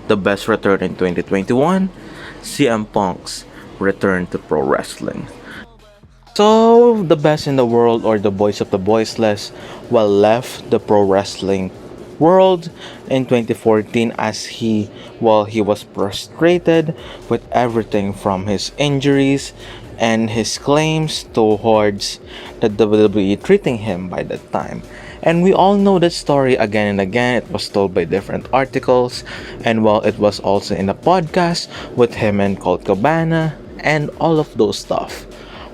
the best return in 2021, CM Punk's return to pro wrestling. So, the best in the world, or the boys of the voiceless, left the pro wrestling world in 2014 as he was frustrated with everything from his injuries and his claims towards the WWE treating him by that time. And we all know that story again and again. It was told by different articles, and it was also in a podcast with him and Colt Cabana and all of those stuff,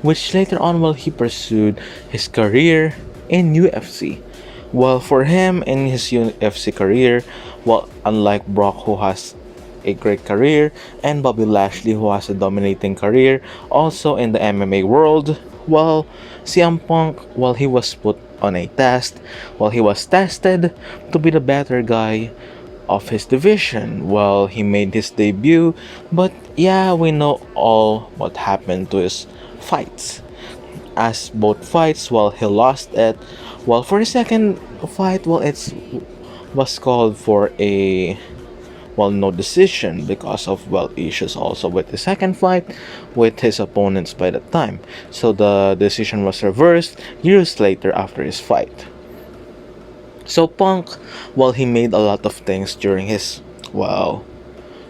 which later on he pursued his career in UFC. Well, for him in his UFC career, unlike Brock, who has a great career, and Bobby Lashley, who has a dominating career also in the MMA world, CM Punk, he was put on a test, he was tested to be the better guy of his division. He made his debut, but yeah, we know all what happened to his fights. As both fights, he lost it. For the second fight, it was called for a no decision because of issues also with the second fight with his opponents by the time. So the decision was reversed years later after his fight. So Punk, he made a lot of things during his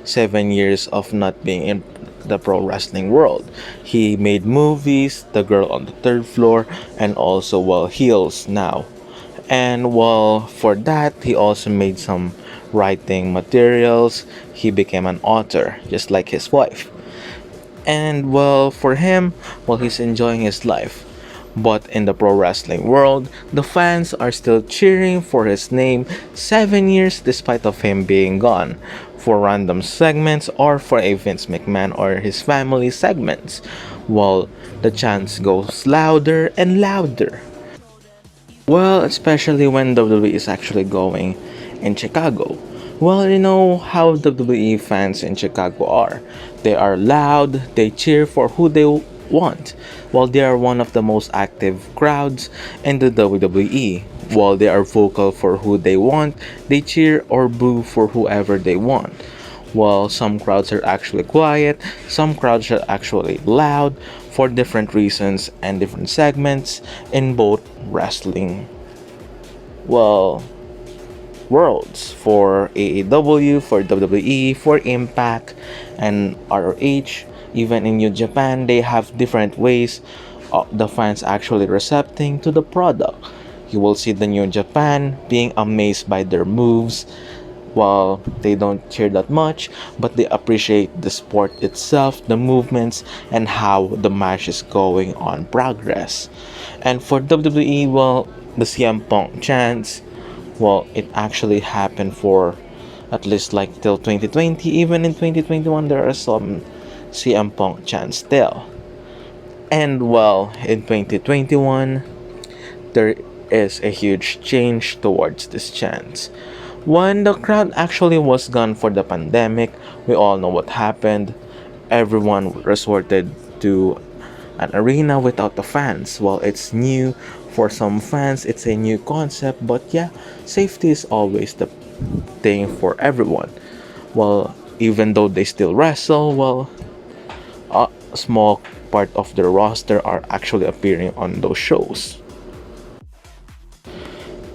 7 years of not being in the pro wrestling world. He made movies, The Girl on the Third Floor, and also Heels now. And for that, he also made some writing materials. He became an author, just like his wife. And for him, he's enjoying his life. But in the pro wrestling world, the fans are still cheering for his name 7 years despite of him being gone, for random segments or for a Vince McMahon or his family segments. The chants goes louder and louder. Especially when WWE is actually going in Chicago. You know how WWE fans in Chicago are. They are loud, they cheer for who they want. They are one of the most active crowds in the WWE. They are vocal for who they want, they cheer or boo for whoever they want. Some crowds are actually quiet, some crowds are actually loud for different reasons and different segments in both wrestling worlds, for AEW, for WWE, for Impact, and ROH. Even in New Japan, they have different ways of the fans actually recepting to the product. You will see the New Japan being amazed by their moves. They don't cheer that much, but they appreciate the sport itself, the movements, and how the match is going on progress. And for WWE, the CM Punk chants, it actually happened for at least till 2020. Even in 2021, there are some CM Punk chants still. And in 2021, there is a huge change towards this chants. When the crowd actually was gone for the pandemic, we all know what happened. Everyone resorted to an arena without the fans. It's new for some fans, it's a new concept, but yeah, safety is always the thing for everyone. Even though they still wrestle, a small part of their roster are actually appearing on those shows.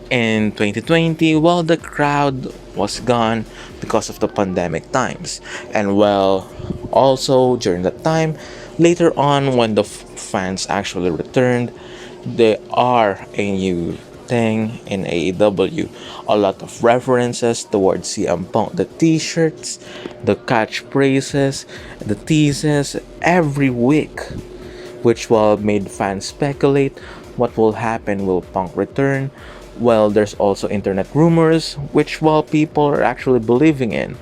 In 2020, the crowd was gone because of the pandemic times. And also during that time, later on when the fans actually returned, they are a new thing in AEW. A lot of references towards CM Punk. The t-shirts, the catchphrases, the teases every week, which made fans speculate what will happen. Will Punk return? There's also internet rumors, which people are actually believing in.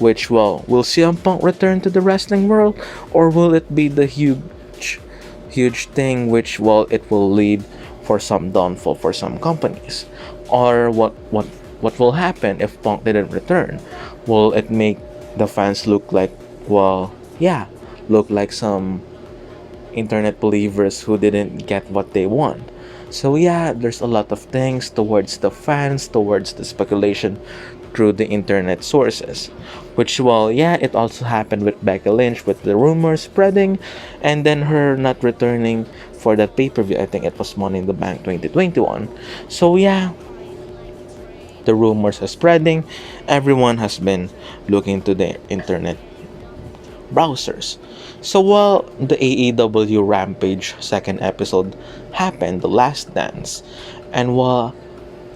Which will CM Punk return to the wrestling world, or will it be the huge thing which it will lead for some downfall for some companies? Or what will happen if Punk didn't return? Will it make the fans look like look like some internet believers who didn't get what they want? So yeah, there's a lot of things towards the fans, towards the speculation through the internet sources. Which, well, yeah, it also happened with Becky Lynch with the rumors spreading and then her not returning for that pay-per-view. I think it was Money in the Bank 2021. So yeah, the rumors are spreading. Everyone has been looking to the internet browsers. So while the AEW Rampage second episode happened, The Last Dance, and while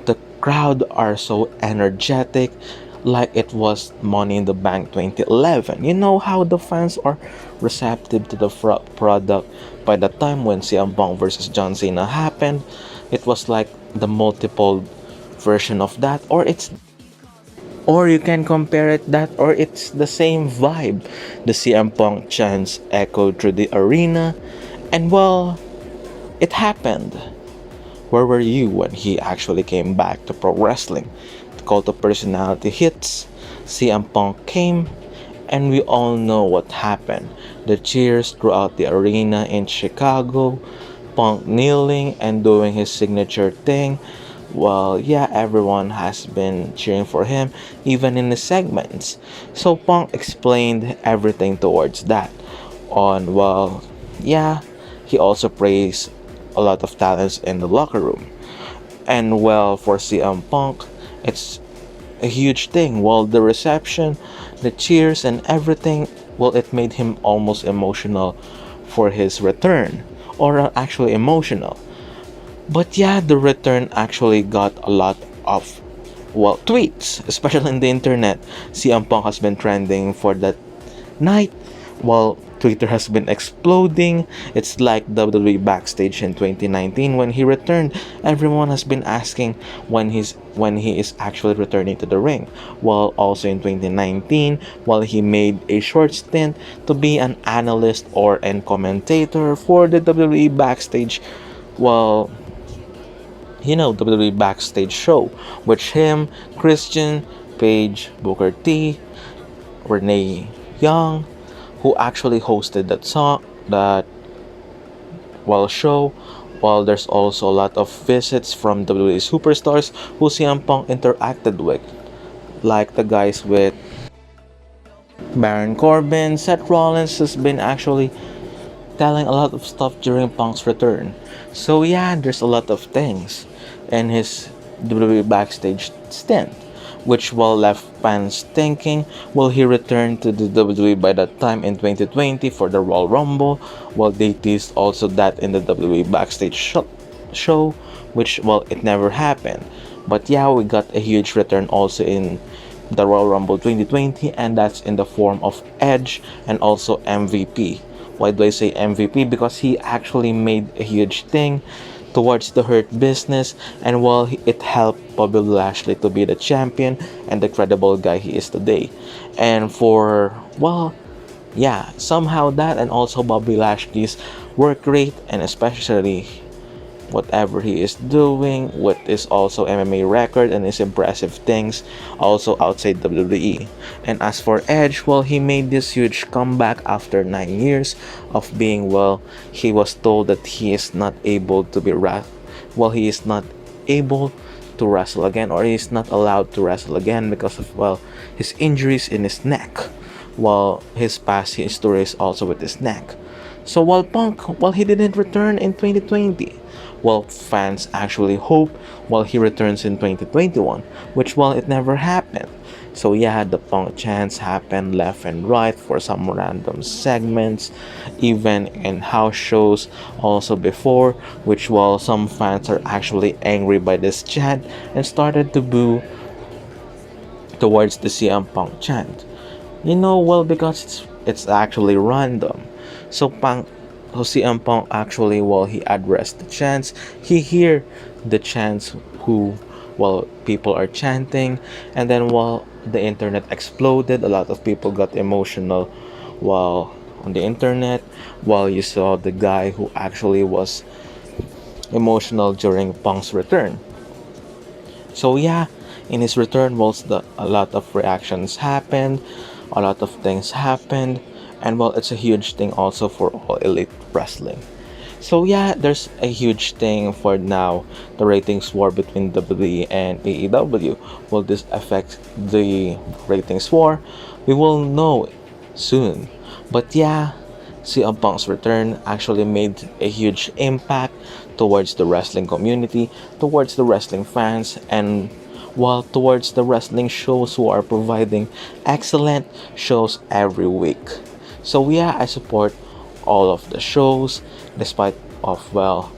the crowd are so energetic, like it was Money in the Bank 2011. You know how the fans are receptive to the product. By the time when CM Punk versus John Cena happened, it was like the multiple version of that, or you can compare it that, or it's the same vibe. The CM Punk chants echoed through the arena, and well, it happened. Where were you when he actually came back to pro wrestling? The cult of personality hits, CM Punk came, and we all know what happened. The cheers throughout the arena in Chicago, Punk kneeling and doing his signature thing. Well, yeah, everyone has been cheering for him, even in the segments. So Punk explained everything towards that. Well, yeah, he also praised a lot of talents in the locker room. And well, for CM Punk, it's a huge thing. Well, the reception, the cheers, and everything, well, it made him almost emotional for his return, or actually emotional. But yeah, the return actually got a lot of, well, tweets, especially in the internet. CM Punk has been trending for that night, while Twitter has been exploding. It's like WWE backstage in 2019 when he returned. Everyone has been asking when he is actually returning to the ring. While also in 2019, while he made a short stint to be an analyst or an commentator for the WWE backstage, well, WWE backstage show, which him, Christian, Paige, Booker T, Renee Young, who actually hosted that show. While there's also a lot of visits from WWE superstars who CM Punk interacted with, like the guys with Baron Corbin. Seth Rollins has been actually telling a lot of stuff during Punk's return. So yeah, there's a lot of things in his WWE backstage stint, which will left fans thinking, will he return to the WWE by that time in 2020 for the Royal Rumble? Well, they teased also that in the WWE backstage show, which, well, it never happened. But yeah, we got a huge return also in the Royal Rumble 2020, and that's in the form of Edge and also MVP. Why do I say MVP? Because he actually made a huge thing towards the Hurt Business, and while it helped Bobby Lashley to be the champion and the credible guy he is today. And for, well, yeah, somehow that and also Bobby Lashley's work rate, and especially whatever he is doing, with his also MMA record and his impressive things also outside WWE. And as for Edge, well, he made this huge comeback after 9 years of being, well, he was told that he is not able to be he is not able to wrestle again, or he is not allowed to wrestle again because of, well, his injuries in his neck, while his past history is also with his neck. So while Punk, well, he didn't return in 2020. Well, fans actually hope, well, he returns in 2021, which, well, it never happened. So yeah, the Punk chants happened left and right for some random segments, even in house shows also before, which, well, some fans are actually angry by this chant and started to boo towards the CM Punk chant. Well, because it's actually random. So CM Punk actually, while he addressed the chants, he hear the chants who, well, people are chanting, and then while the internet exploded, a lot of people got emotional while on the internet, while you saw the guy who actually was emotional during Punk's return. So yeah, in his return, a lot of reactions happened, a lot of things happened, and well, it's a huge thing also for all elite wrestling. So yeah, there's a huge thing for now, the ratings war between WWE and AEW. Will this affect the ratings war? We will know soon. But yeah, CM Punk's return actually made a huge impact towards the wrestling community, towards the wrestling fans, and while towards the wrestling shows who are providing excellent shows every week. So yeah, I support all of the shows despite of well,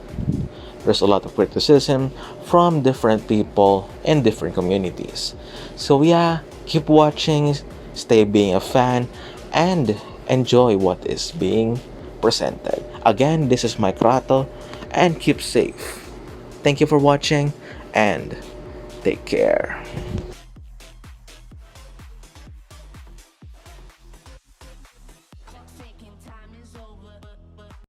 there's a lot of criticism from different people in different communities. So yeah, keep watching, stay being a fan, and enjoy what is being presented. Again, this is Mikeratto, and keep safe. Thank you for watching, and take care.